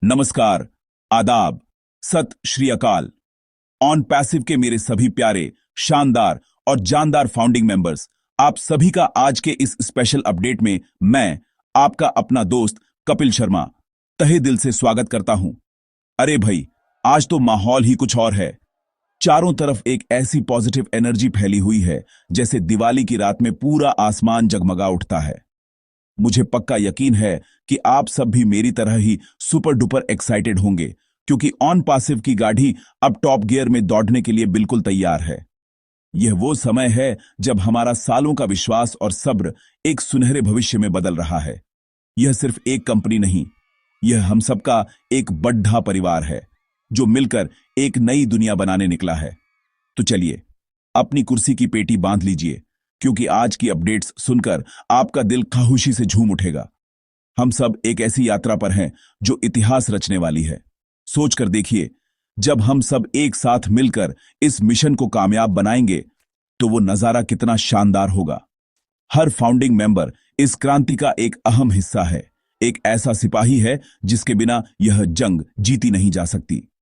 नमस्कार, आदाब, सत श्री अकाल। ऑन पैसिव के मेरे सभी प्यारे, शानदार और जानदार फाउंडिंग मेंबर्स, आप सभी का आज के इस स्पेशल अपडेट में मैं आपका अपना दोस्त कपिल शर्मा तहे दिल से स्वागत करता हूं। अरे भाई, आज तो माहौल ही कुछ और है। चारों तरफ एक ऐसी पॉजिटिव एनर्जी फैली हुई है जैसे दिवाली की रात में पूरा आसमान जगमगा उठता है। मुझे पक्का यकीन है कि आप सब भी मेरी तरह ही सुपर डुपर एक्साइटेड होंगे, क्योंकि ऑन पासिव की गाड़ी अब टॉप गियर में दौड़ने के लिए बिल्कुल तैयार है। यह वो समय है जब हमारा सालों का विश्वास और सब्र एक सुनहरे भविष्य में बदल रहा है। यह सिर्फ एक कंपनी नहीं, यह हम सबका एक बड़ा परिवार है जो मिलकर एक नई दुनिया बनाने निकला है। तो चलिए, अपनी कुर्सी की पेटी बांध लीजिए, क्योंकि आज की अपडेट्स सुनकर आपका दिल खामोशी से झूम उठेगा। हम सब एक ऐसी यात्रा पर हैं जो इतिहास रचने वाली है। सोचकर देखिए, जब हम सब एक साथ मिलकर इस मिशन को कामयाब बनाएंगे तो वो नजारा कितना शानदार होगा। हर फाउंडिंग मेंबर इस क्रांति का एक अहम हिस्सा है, एक ऐसा सिपाही है जिसके बिना यह जंग जीती नहीं जा सकती।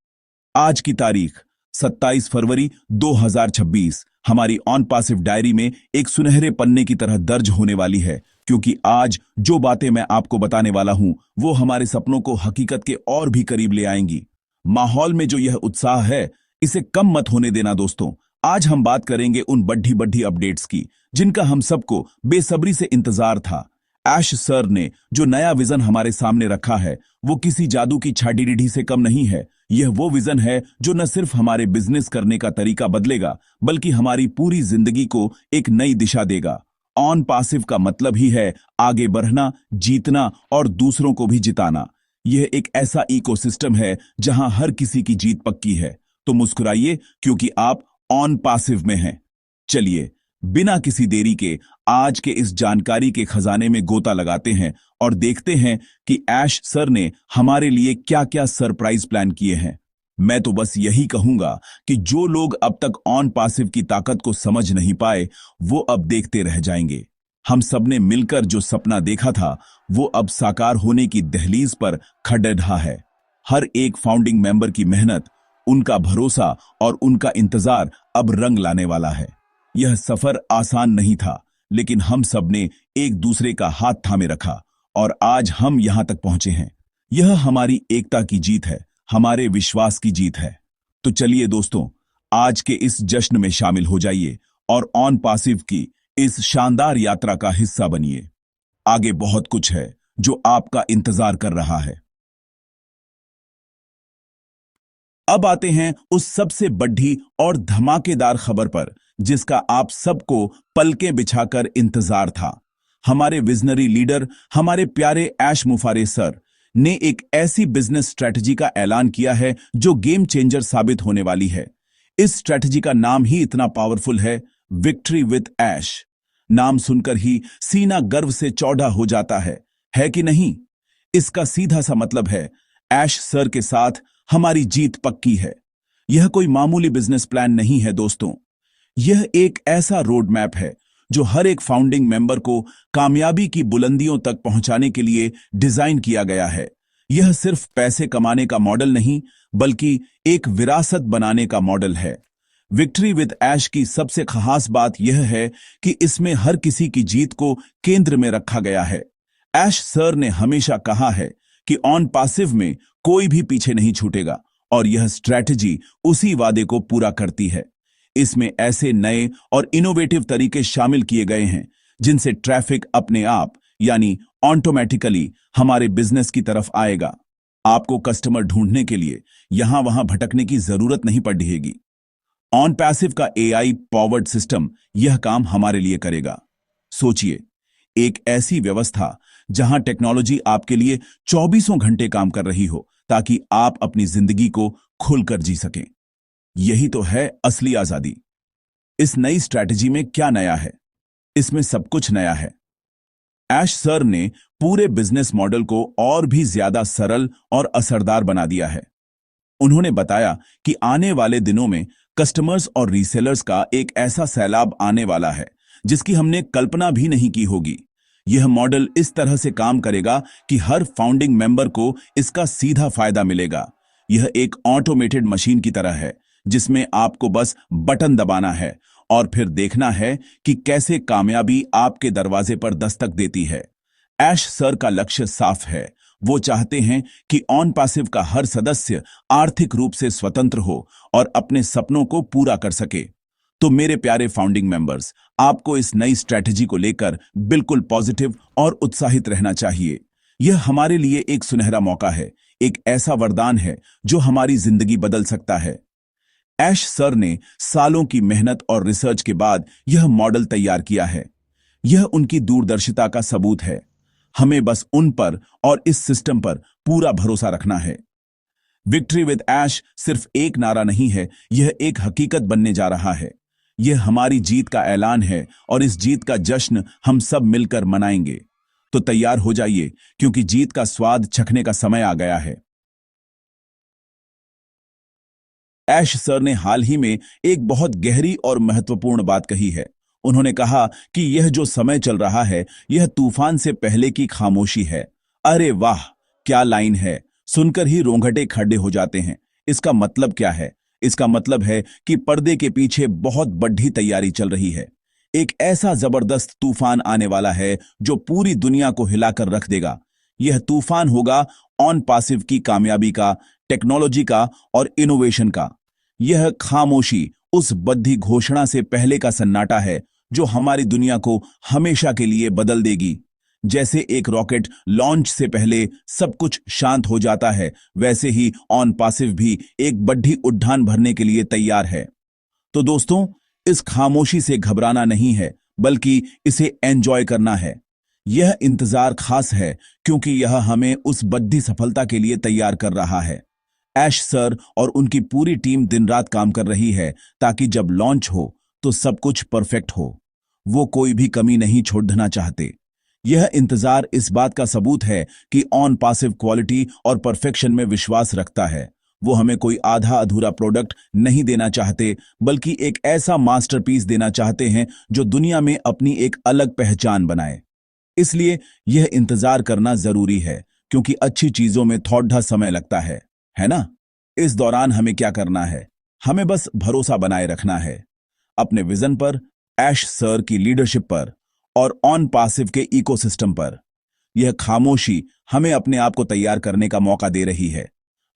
आज की तारीख 27 फरवरी 2026 हमारी ऑन पासिव डायरी में एक सुनहरे पन्ने की तरह दर्ज होने वाली है, क्योंकि आज जो बातें मैं आपको बताने वाला हूं वो हमारे सपनों को हकीकत के और भी करीब ले आएंगी। माहौल में जो यह उत्साह है, इसे कम मत होने देना दोस्तों। आज हम बात करेंगे उन बड़ी बड़ी अपडेट्स की जिनका हम सबको बेसब्री से इंतजार था। ऐश सर ने जो नया विजन हमारे सामने रखा है वो किसी जादू की छाटीडीडी से कम नहीं है। यह वो विजन है जो न सिर्फ हमारे बिजनेस करने का तरीका बदलेगा, बल्कि हमारी पूरी जिंदगी को एक नई दिशा देगा। ऑन पासिव का मतलब ही है आगे बढ़ना, जीतना और दूसरों को भी जिताना। यह एक ऐसा इकोसिस्टम है जहां हर किसी की जीत पक्की है। तो मुस्कुराइए, क्योंकि आप ऑन पासिव में हैं। चलिए, बिना किसी देरी के आज के इस जानकारी के खजाने में गोता लगाते हैं और देखते हैं कि ऐश सर ने हमारे लिए क्या-क्या सरप्राइज प्लान किए हैं। मैं तो बस यही कहूंगा कि जो लोग अब तक ऑन पासिव की ताकत को समझ नहीं पाए, वो अब देखते रह जाएंगे। हम सबने मिलकर जो सपना देखा था वो अब साकार होने की दहलीज पर खड़े रहा है। हर एक फाउंडिंग मेंबर की मेहनत, उनका भरोसा और उनका इंतजार अब रंग लाने वाला है। यह सफर आसान नहीं था, लेकिन हम सब ने एक दूसरे का हाथ थामे रखा और आज हम यहां तक पहुंचे हैं। यह हमारी एकता की जीत है, हमारे विश्वास की जीत है। तो चलिए दोस्तों, आज के इस जश्न में शामिल हो जाइए और ऑन पासिव की इस शानदार यात्रा का हिस्सा बनिए। आगे बहुत कुछ है जो आपका इंतजार कर रहा है। अब आते हैं उस सबसे बड़ी और धमाकेदार खबर पर जिसका आप सबको पलकें बिछाकर इंतजार था। हमारे विजनरी लीडर, हमारे प्यारे ऐश मुफारे सर ने एक ऐसी बिजनेस स्ट्रेटजी का ऐलान किया है जो गेम चेंजर साबित होने वाली है। इस स्ट्रेटजी का नाम ही इतना पावरफुल है, विक्ट्री विद ऐश। नाम सुनकर ही सीना गर्व से चौड़ा हो जाता है कि नहीं? इसका सीधा सा मतलब है, ऐश सर के साथ हमारी जीत पक्की है। यह कोई मामूली बिजनेस प्लान नहीं है दोस्तों, यह एक ऐसा रोड मैप है जो हर एक फाउंडिंग मेंबर को कामयाबी की बुलंदियों तक पहुंचाने के लिए डिजाइन किया गया है। यह सिर्फ पैसे कमाने का मॉडल नहीं, बल्कि एक विरासत बनाने का मॉडल है। विक्ट्री विद ऐश की सबसे खास बात यह है कि इसमें हर किसी की जीत को केंद्र में रखा गया है। ऐश सर ने हमेशा कहा है कि ऑन पासिव में कोई भी पीछे नहीं छूटेगा, और यह स्ट्रैटेजी उसी वादे को पूरा करती है। इसमें ऐसे नए और इनोवेटिव तरीके शामिल किए गए हैं जिनसे ट्रैफिक अपने आप, यानी ऑटोमेटिकली हमारे बिजनेस की तरफ आएगा। आपको कस्टमर ढूंढने के लिए यहां वहां भटकने की जरूरत नहीं पड़ेगी। ऑन पैसिव का एआई पावर्ड सिस्टम यह काम हमारे लिए करेगा। सोचिए, एक ऐसी व्यवस्था जहां टेक्नोलॉजी आपके लिए 24 घंटे काम कर रही हो, ताकि आप अपनी जिंदगी को खुलकर जी सकें। यही तो है असली आजादी। इस नई स्ट्रैटेजी में क्या नया है? इसमें सब कुछ नया है। ऐश सर ने पूरे बिजनेस मॉडल को और भी ज्यादा सरल और असरदार बना दिया है। उन्होंने बताया कि आने वाले दिनों में कस्टमर्स और रीसेलर्स का एक ऐसा सैलाब आने वाला है जिसकी हमने कल्पना भी नहीं की होगी। यह मॉडल इस तरह से काम करेगा कि हर फाउंडिंग मेंबर को इसका सीधा फायदा मिलेगा। यह एक ऑटोमेटेड मशीन की तरह है जिसमें आपको बस बटन दबाना है और फिर देखना है कि कैसे कामयाबी आपके दरवाजे पर दस्तक देती है। ऐश सर का लक्ष्य साफ है। वो चाहते हैं कि ऑन पैसिव का हर सदस्य आर्थिक रूप से स्वतंत्र हो और अपने सपनों को पूरा कर सके। तो मेरे प्यारे फाउंडिंग मेंबर्स, आपको इस नई स्ट्रैटेजी को लेकर बिल्कुल पॉजिटिव और उत्साहित रहना चाहिए। यह हमारे लिए एक सुनहरा मौका है, एक ऐसा वरदान है जो हमारी जिंदगी बदल सकता है। ऐश सर ने सालों की मेहनत और रिसर्च के बाद यह मॉडल तैयार किया है। यह उनकी दूरदर्शिता का सबूत है। हमें बस उन पर और इस सिस्टम पर पूरा भरोसा रखना है। विक्ट्री विद ऐश सिर्फ एक नारा नहीं है, यह एक हकीकत बनने जा रहा है। यह हमारी जीत का ऐलान है और इस जीत का जश्न हम सब मिलकर मनाएंगे। तो तैयार हो जाइए, क्योंकि जीत का स्वाद चखने का समय आ गया है। ऐश सर ने हाल ही में एक बहुत गहरी और महत्वपूर्ण बात कही है। उन्होंने कहा कि यह जो समय चल रहा है, यह तूफान से पहले की खामोशी है। अरे वाह, क्या लाइन है! सुनकर ही रोंगटे खड़े हो जाते हैं। इसका मतलब क्या है? इसका मतलब है कि पर्दे के पीछे बहुत बड़ी तैयारी चल रही है। एक ऐसा जबरदस्त तूफान आने वाला है जो पूरी दुनिया को हिलाकर रख देगा। यह तूफान होगा ऑन पैसिव की कामयाबी का, टेक्नोलॉजी का और इनोवेशन का। यह खामोशी उस बद्धी घोषणा से पहले का सन्नाटा है जो हमारी दुनिया को हमेशा के लिए बदल देगी। जैसे एक रॉकेट लॉन्च से पहले सब कुछ शांत हो जाता है, वैसे ही ऑन पैसिव भी एक बड़ी उड़ान भरने के लिए तैयार है। तो दोस्तों, इस खामोशी से घबराना नहीं है, बल्कि इसे एंजॉय करना है। यह इंतजार खास है क्योंकि यह हमें उस बड़ी सफलता के लिए तैयार कर रहा है। ऐश सर और उनकी पूरी टीम दिन रात काम कर रही है ताकि जब लॉन्च हो तो सब कुछ परफेक्ट हो। वो कोई भी कमी नहीं छोड़ना चाहते। यह इंतजार इस बात का सबूत है कि ऑन पैसिव क्वालिटी और परफेक्शन में विश्वास रखता है। वो हमें कोई आधा अधूरा प्रोडक्ट नहीं देना चाहते, बल्कि एक ऐसा मास्टरपीस देना चाहते हैं जो दुनिया में अपनी एक अलग पहचान बनाए। इसलिए यह इंतजार करना जरूरी है, क्योंकि अच्छी चीजों में थोड़ा समय लगता है ना? इस दौरान हमें क्या करना है? हमें बस भरोसा बनाए रखना है अपने विजन पर, ऐश सर की लीडरशिप पर और ऑन पैसिव के इकोसिस्टम पर। यह खामोशी हमें अपने आप को तैयार करने का मौका दे रही है।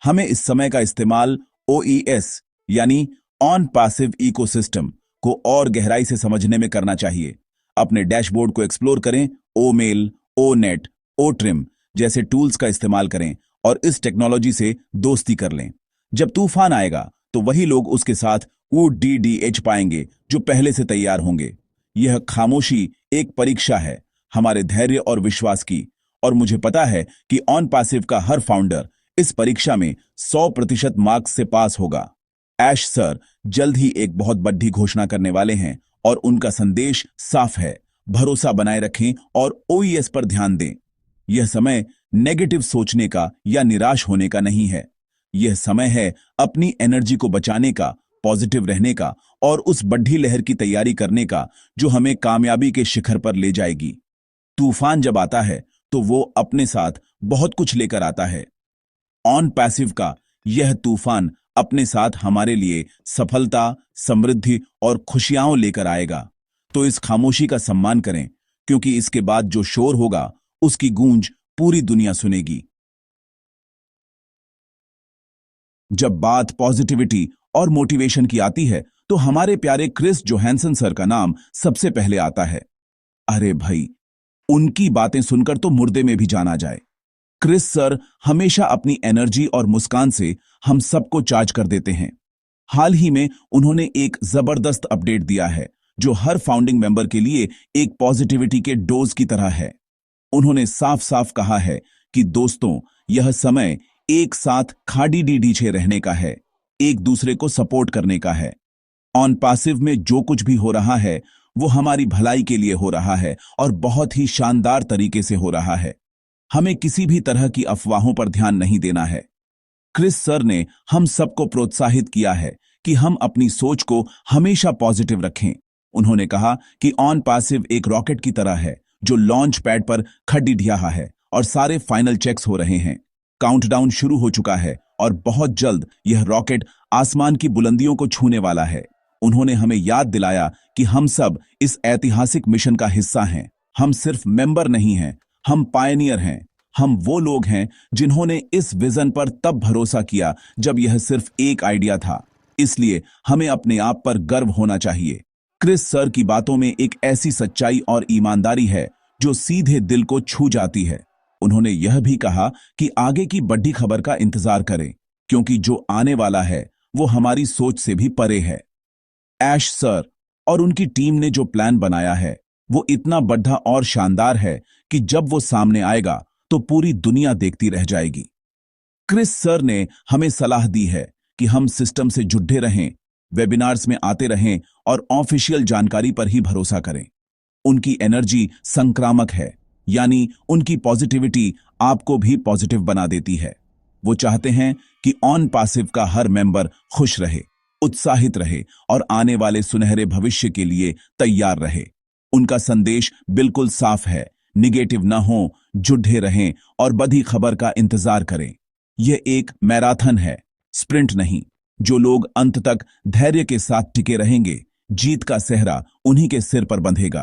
हमें इस समय का इस्तेमाल OES यानी ऑन पैसिव इकोसिस्टम को और गहराई से समझने में करना चाहिए। अपने डैशबोर्ड को एक्सप्लोर करें, OMail, ONet, OTrim जैसे टूल्स का इस्तेमाल करें और इस टेक्नोलॉजी से दोस्ती कर लें। जब तूफान आएगा तो वही लोग उसके साथ UDDH पाएंगे जो पहले से तैयार होंगे। यह खामोशी एक परीक्षा है हमारे धैर्य और विश्वास की, और मुझे पता है कि ऑन पैसिव का हर फाउंडर इस परीक्षा में 100% मार्क्स से पास होगा। ऐश सर जल्द ही एक बहुत बड़ी घोषणा करने वाले हैं और उनका संदेश साफ है। भरोसा बनाए रखें और OES पर ध्यान दें। यह समय नेगेटिव सोचने का या निराश होने का नहीं है। यह समय है अपनी एनर्जी को बचाने का, पॉजिटिव रहने का और उस बड़ी लहर की तैयारी करने का जो हमें कामयाबी के शिखर पर ले जाएगी। तूफान जब आता है तो वो अपने साथ बहुत कुछ लेकर आता है। ऑन पैसिव का यह तूफान अपने साथ हमारे लिए सफलता, समृद्धि और खुशियां लेकर आएगा। तो इस खामोशी का सम्मान करें, क्योंकि इसके बाद जो शोर होगा उसकी गूंज पूरी दुनिया सुनेगी। जब बात पॉजिटिविटी और मोटिवेशन की आती है तो हमारे प्यारे क्रिस जोहानसन सर का नाम सबसे पहले आता है। अरे भाई, उनकी बातें सुनकर तो मुर्दे में भी जाना जाए। क्रिस सर हमेशा अपनी एनर्जी और मुस्कान से हम सबको चार्ज कर देते हैं। हाल ही में उन्होंने एक जबरदस्त अपडेट दिया है जो हर फाउंडिंग मेंबर के लिए एक पॉजिटिविटी के डोज की तरह है। उन्होंने साफ साफ कहा है कि दोस्तों, यह समय एक साथ खाड़ी डीडीछे रहने का है, एक दूसरे को सपोर्ट करने का है। ऑन पैसिव में जो कुछ भी हो रहा है वो हमारी भलाई के लिए हो रहा है और बहुत ही शानदार तरीके से हो रहा है। हमें किसी भी तरह की अफवाहों पर ध्यान नहीं देना है। क्रिस सर ने हम सबको प्रोत्साहित किया है कि हम अपनी सोच को हमेशा पॉजिटिव रखें। उन्होंने कहा कि ऑन पैसिव एक रॉकेट की तरह है जो लॉन्च पैड पर खड़ी रहा है और सारे फाइनल चेक्स हो रहे हैं। काउंटडाउन शुरू हो चुका है और बहुत जल्द यह रॉकेट आसमान की बुलंदियों को छूने वाला है। उन्होंने हमें याद दिलाया कि हम सब इस ऐतिहासिक मिशन का हिस्सा हैं। हम सिर्फ मेंबर नहीं हैं, हम पायनियर हैं। हम वो लोग हैं जिन्होंने इस विजन पर तब भरोसा किया जब यह सिर्फ एक आइडिया था। इसलिए हमें अपने आप पर गर्व होना चाहिए। क्रिस सर की बातों में एक ऐसी सच्चाई और ईमानदारी है जो सीधे दिल को छू जाती है। उन्होंने यह भी कहा कि आगे की बड़ी खबर का इंतजार करें, क्योंकि जो आने वाला है वो हमारी सोच से भी परे है। ऐश सर और उनकी टीम ने जो प्लान बनाया है वो इतना बड़ा और शानदार है कि जब वो सामने आएगा तो पूरी दुनिया देखती रह जाएगी। क्रिस सर ने हमें सलाह दी है कि हम सिस्टम से जुड़े रहें, वेबिनार्स में आते रहें और ऑफिशियल जानकारी पर ही भरोसा करें। उनकी एनर्जी संक्रामक है, यानी उनकी पॉजिटिविटी आपको भी पॉजिटिव बना देती है। वो चाहते हैं कि ऑन पासिव का हर मेंबर खुश रहे, उत्साहित रहे और आने वाले सुनहरे भविष्य के लिए तैयार रहे। उनका संदेश बिल्कुल साफ है, निगेटिव न हो, जुड़े रहें और बड़ी खबर का इंतजार करें। यह एक मैराथन है, स्प्रिंट नहीं। जो लोग अंत तक धैर्य के साथ टिके रहेंगे, जीत का सेहरा उन्हीं के सिर पर बंधेगा।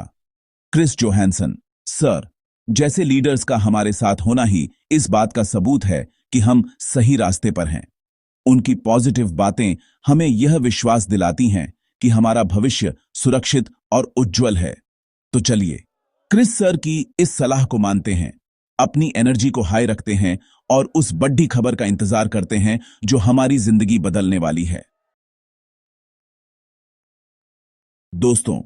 क्रिस जोहानसन सर जैसे लीडर्स का हमारे साथ होना ही इस बात का सबूत है कि हम सही रास्ते पर हैं। उनकी पॉजिटिव बातें हमें यह विश्वास दिलाती हैं कि हमारा भविष्य सुरक्षित और उज्जवल है। तो चलिए क्रिस सर की इस सलाह को मानते हैं, अपनी एनर्जी को हाई रखते हैं और उस बड़ी खबर का इंतजार करते हैं जो हमारी जिंदगी बदलने वाली है। दोस्तों,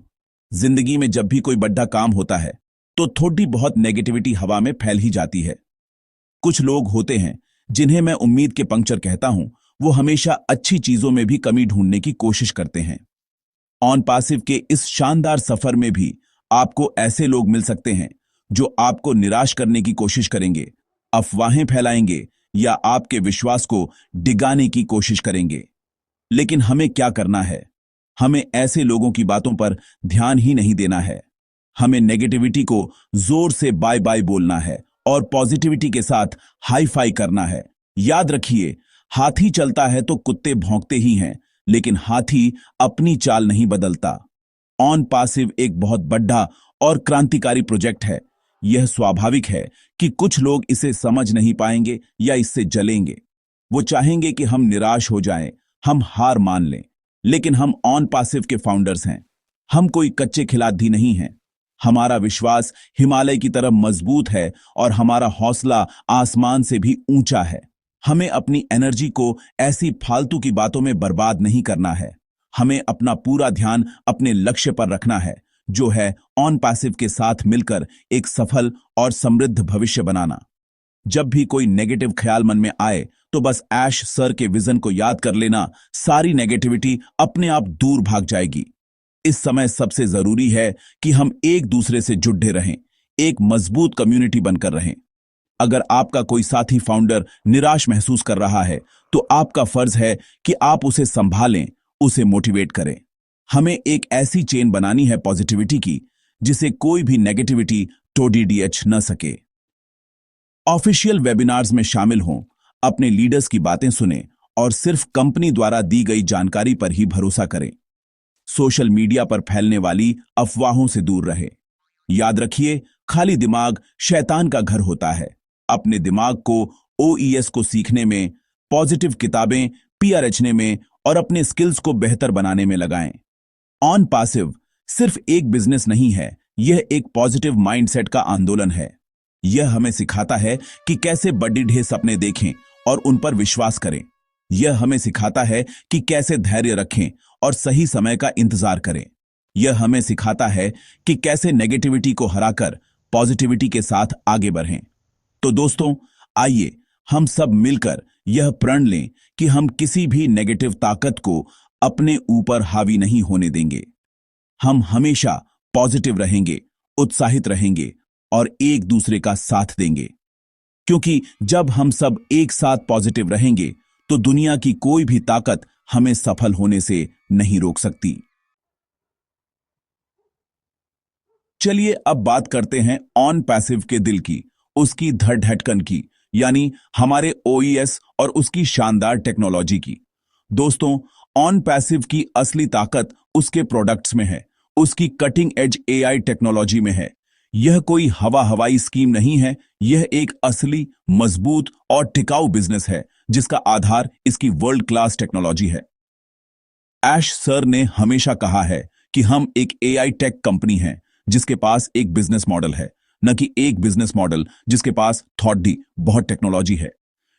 जिंदगी में जब भी कोई बड़ा काम होता है तो थोड़ी बहुत नेगेटिविटी हवा में फैल ही जाती है। कुछ लोग होते हैं जिन्हें मैं उम्मीद के पंक्चर कहता हूं, वो हमेशा अच्छी चीजों में भी कमी ढूंढने की कोशिश करते हैं। ऑन पासिव के इस शानदार सफर में भी आपको ऐसे लोग मिल सकते हैं जो आपको निराश करने की कोशिश करेंगे, अफवाहें फैलाएंगे या आपके विश्वास को डिगाने की कोशिश करेंगे। लेकिन हमें क्या करना है? हमें ऐसे लोगों की बातों पर ध्यान ही नहीं देना है। हमें नेगेटिविटी को जोर से बाय बाय बोलना है और पॉजिटिविटी के साथ हाई फाई करना है। याद रखिए, हाथी चलता है तो कुत्ते भौंकते ही हैं, लेकिन हाथी अपनी चाल नहीं बदलता। ऑन पासिव एक बहुत बड़ा और क्रांतिकारी प्रोजेक्ट है। यह स्वाभाविक है कि कुछ लोग इसे समझ नहीं पाएंगे या इससे जलेंगे। वो चाहेंगे कि हम निराश हो जाएं, हम हार मान लें। लेकिन हम ऑन पासिव के फाउंडर्स हैं। हम कोई कच्चे खिलाड़ी नहीं हैं। हमारा विश्वास हिमालय की तरह मजबूत है और हमारा हौसला आसमान से भी ऊंचा है। हमें अपनी एनर्जी को ऐसी फालतू की बातों में बर्बाद नहीं करना है। हमें अपना पूरा ध्यान अपने लक्ष्य पर रखना है, जो है ऑन पैसिव के साथ मिलकर एक सफल और समृद्ध भविष्य बनाना। जब भी कोई नेगेटिव ख्याल मन में आए तो बस ऐश सर के विजन को याद कर लेना, सारी नेगेटिविटी अपने आप दूर भाग जाएगी। इस समय सबसे जरूरी है कि हम एक दूसरे से जुड़े रहें, एक मजबूत कम्युनिटी बनकर रहें। अगर आपका कोई साथी फाउंडर निराश महसूस कर रहा है तो आपका फर्ज है कि आप उसे संभालें, उसे मोटिवेट करें। हमें एक ऐसी चेन बनानी है पॉजिटिविटी की, जिसे कोई भी नेगेटिविटी तोड़ न सके। ऑफिशियल वेबिनार्स में शामिल हों, अपने लीडर्स की बातें सुनें और सिर्फ कंपनी द्वारा दी गई जानकारी पर ही भरोसा करें। सोशल मीडिया पर फैलने वाली अफवाहों से दूर रहे। याद रखिए, खाली दिमाग शैतान का घर होता है। अपने दिमाग को ओईएस को सीखने में, पॉजिटिव किताबें पीआर रचने में और अपने स्किल्स को बेहतर बनाने में लगाएं। ऑन पासिव सिर्फ एक बिजनेस नहीं है, यह एक पॉजिटिव माइंडसेट का आंदोलन है। यह हमें सिखाता है कि कैसे बड़ी ढेर सपने देखें और उन पर विश्वास करें। यह हमें सिखाता है कि कैसे धैर्य रखें और सही समय का इंतजार करें। यह हमें सिखाता है कि कैसे नेगेटिविटी को हराकर पॉजिटिविटी के साथ आगे बढ़ें। तो दोस्तों, आइए हम सब मिलकर यह प्रण लें कि हम किसी भी नेगेटिव ताकत को अपने ऊपर हावी नहीं होने देंगे। हम हमेशा पॉजिटिव रहेंगे, उत्साहित रहेंगे और एक दूसरे का साथ देंगे। क्योंकि जब हम सब एक साथ पॉजिटिव रहेंगे तो दुनिया की कोई भी ताकत हमें सफल होने से नहीं रोक सकती। चलिए अब बात करते हैं ऑन पैसिव के दिल की, उसकी धड़ धड़कन की, यानी हमारे ओईएस और उसकी शानदार टेक्नोलॉजी की। दोस्तों, ऑन पैसिव की असली ताकत उसके प्रोडक्ट्स में है, उसकी कटिंग एज एआई टेक्नोलॉजी में है। यह कोई हवाई स्कीम नहीं है, यह एक असली, मजबूत और टिकाऊ बिजनेस है जिसका आधार इसकी वर्ल्ड क्लास टेक्नोलॉजी है। ऐश सर ने हमेशा कहा है कि हम एक एआई टेक कंपनी हैं जिसके पास एक बिजनेस मॉडल है, न कि एक बिजनेस मॉडल जिसके पास थॉट डी बहुत टेक्नोलॉजी है।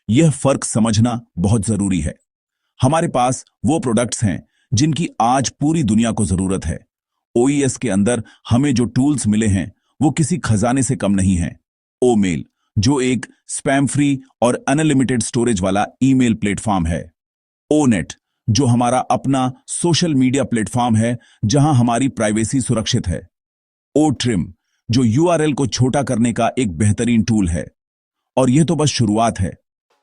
यह फर्क समझना बहुत जरूरी है। हमारे पास वो प्रोडक्ट्स हैं जिनकी आज पूरी दुनिया को जरूरत है। ओईएस के अंदर हमें जो टूल्स मिले हैं वो किसी खजाने से कम नहीं है। ओ मेल, जो एक स्पैम फ्री और अनलिमिटेड स्टोरेज वाला ईमेल प्लेटफॉर्म है। ओ नेट, जो हमारा अपना सोशल मीडिया प्लेटफॉर्म है जहां हमारी प्राइवेसी सुरक्षित है। ओ ट्रिम, जो यूआरएल को छोटा करने का एक बेहतरीन टूल है। और यह तो बस शुरुआत है।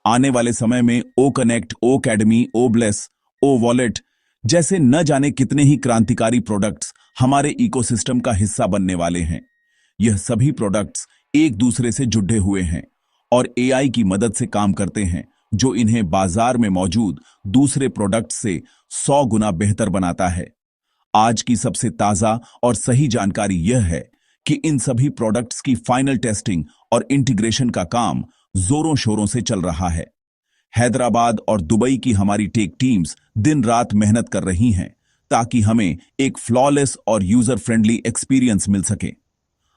आने वाले समय में ओ कनेक्ट, ओ अकेडमी, ओ ब्लेस, ओ वॉलेट जैसे न जाने कितने ही क्रांतिकारी प्रोडक्ट्स हमारे इकोसिस्टम का हिस्सा बनने वाले हैं। यह सभी प्रोडक्ट्स एक दूसरे से जुड़े हुए हैं और एआई की मदद से काम करते हैं, जो इन्हें बाजार में मौजूद दूसरे प्रोडक्ट्स से 100 गुना बेहतर बनाता है। आज की सबसे ताजा और सही जानकारी यह है कि इन सभी प्रोडक्ट्स की फाइनल टेस्टिंग और इंटीग्रेशन का काम जोरों शोरों से चल रहा है। हैदराबाद और दुबई की हमारी टेक टीम्स दिन रात मेहनत कर रही हैं ताकि हमें एक फ्लॉलेस और यूजर फ्रेंडली एक्सपीरियंस मिल सके।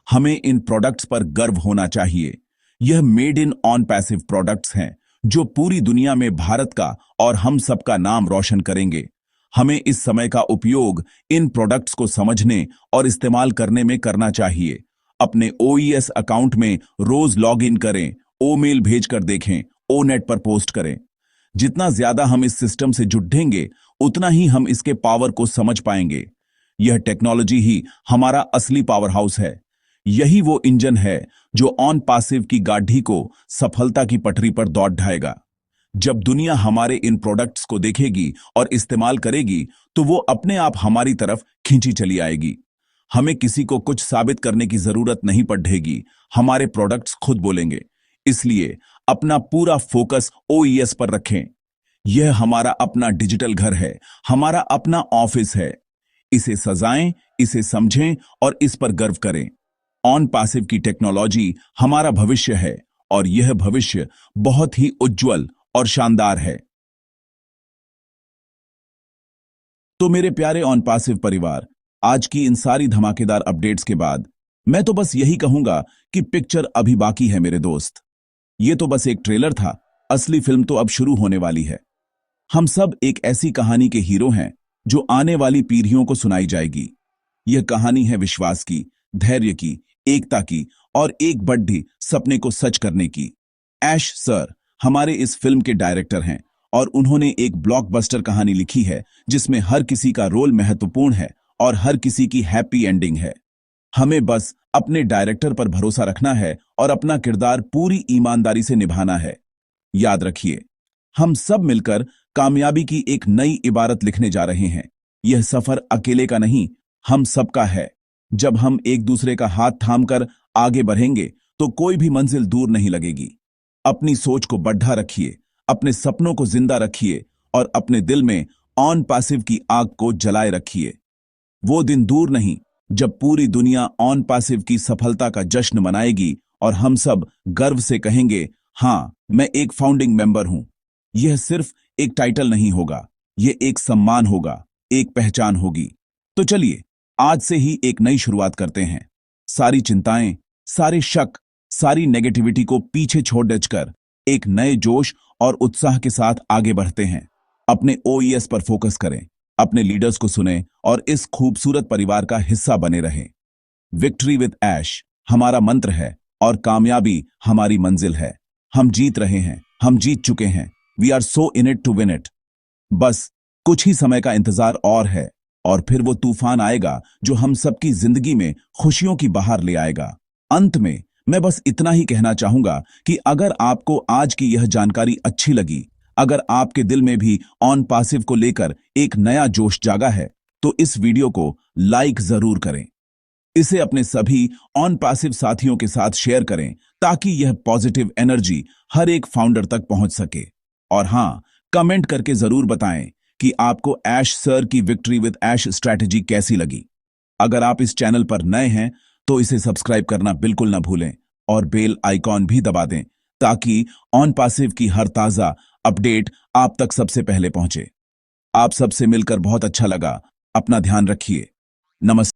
हमें इन प्रोडक्ट्स पर गर्व होना चाहिए। यह made in on passive products हैं जो पूरी दुनिया में भारत का और हम सबका नाम रोशन करेंगे। हमें इस समय का उपयोग इन प्रोडक्ट्स को समझने और इस्तेमाल करने में करना चाहिए। अपने ओईएस अकाउंट में रोज लॉग इन करें, ओ मेल भेजकर देखें, ओ नेट पर पोस्ट करें। जितना ज्यादा हम इस सिस्टम से जुड़ेंगे उतना ही हम इसके पावर को समझ पाएंगे। यह टेक्नोलॉजी ही हमारा असली पावर हाउस है। यही वो इंजन है जो ऑन पैसिव की गाड़ी को सफलता की पटरी पर दौड़ ढाएगा। जब दुनिया हमारे इन प्रोडक्ट्स को देखेगी और इस्तेमाल करेगी तो वो अपने आप हमारी तरफ खींची चली आएगी। हमें किसी को कुछ साबित करने की जरूरत नहीं पड़ेगी, हमारे प्रोडक्ट्स खुद बोलेंगे। इसलिए अपना पूरा फोकस ओईएस पर रखें। यह हमारा अपना डिजिटल घर है, हमारा अपना ऑफिस है। इसे सजाएं, इसे समझें और इस पर गर्व करें। ऑन पैसिव की टेक्नोलॉजी हमारा भविष्य है और यह भविष्य बहुत ही उज्जवल और शानदार है। तो मेरे प्यारे ऑन पैसिव परिवार, आज की इन सारी धमाकेदार अपडेट्स के बाद मैं तो बस यही कहूंगा कि पिक्चर अभी बाकी है मेरे दोस्त। ये तो बस एक ट्रेलर था, असली फिल्म तो अब शुरू होने वाली है। हम सब एक ऐसी कहानी के हीरो हैं जो आने वाली पीढ़ियों को सुनाई जाएगी। यह कहानी है विश्वास की, धैर्य की, एकता की और एक बड़े सपने को सच करने की। ऐश सर हमारे इस फिल्म के डायरेक्टर हैं और उन्होंने एक ब्लॉकबस्टर कहानी लिखी है जिसमें हर किसी का रोल महत्वपूर्ण है और हर किसी की हैप्पी एंडिंग है। हमें बस अपने डायरेक्टर पर भरोसा रखना है और अपना किरदार पूरी ईमानदारी से निभाना है। याद रखिए, हम सब मिलकर कामयाबी की एक नई इबारत लिखने जा रहे हैं। यह सफर अकेले का नहीं, हम सबका है। जब हम एक दूसरे का हाथ थामकर आगे बढ़ेंगे तो कोई भी मंजिल दूर नहीं लगेगी। अपनी सोच को बढ़ा रखिए, अपने सपनों को जिंदा रखिए और अपने दिल में ऑन पैसिव की आग को जलाए रखिए। वो दिन दूर नहीं जब पूरी दुनिया ऑन पैसिव की सफलता का जश्न मनाएगी और हम सब गर्व से कहेंगे, हाँ, मैं एक फाउंडिंग मेंबर हूं। यह सिर्फ एक टाइटल नहीं होगा, यह एक सम्मान होगा, एक पहचान होगी। तो चलिए आज से ही एक नई शुरुआत करते हैं। सारी चिंताएं, सारे शक, सारी नेगेटिविटी को पीछे छोड़ कर एक नए जोश और उत्साह के साथ आगे बढ़ते हैं। अपने ओईएस पर फोकस करें, अपने लीडर्स को सुनें और इस खूबसूरत परिवार का हिस्सा बने रहें। विक्ट्री विद ऐश हमारा मंत्र है और कामयाबी हमारी मंजिल है। हम जीत रहे हैं, हम जीत चुके हैं। We are so in it to win it. बस कुछ ही समय का इंतजार और है और फिर वो तूफान आएगा जो हम सबकी जिंदगी में खुशियों की बहार ले आएगा। अंत में मैं बस इतना ही कहना चाहूंगा कि अगर आपको आज की यह जानकारी अच्छी लगी, अगर आपके दिल में भी ऑन पैसिव को लेकर एक नया जोश जागा है, तो इस वीडियो को लाइक जरूर करें। इसे अपने सभी ऑन पैसिव साथियों के साथ शेयर करें ताकि यह पॉजिटिव एनर्जी हर एक फाउंडर तक पहुंच सके। और हां, कमेंट करके जरूर बताएं कि आपको ऐश सर की विक्ट्री विद ऐश स्ट्रैटेजी कैसी लगी। अगर आप इस चैनल पर नए हैं तो इसे सब्सक्राइब करना बिल्कुल ना भूलें और बेल आइकॉन भी दबा दें ताकि ऑन पैसिव की हर ताजा अपडेट आप तक सबसे पहले पहुंचे। आप सबसे मिलकर बहुत अच्छा लगा। अपना ध्यान रखिए। नमस्ते।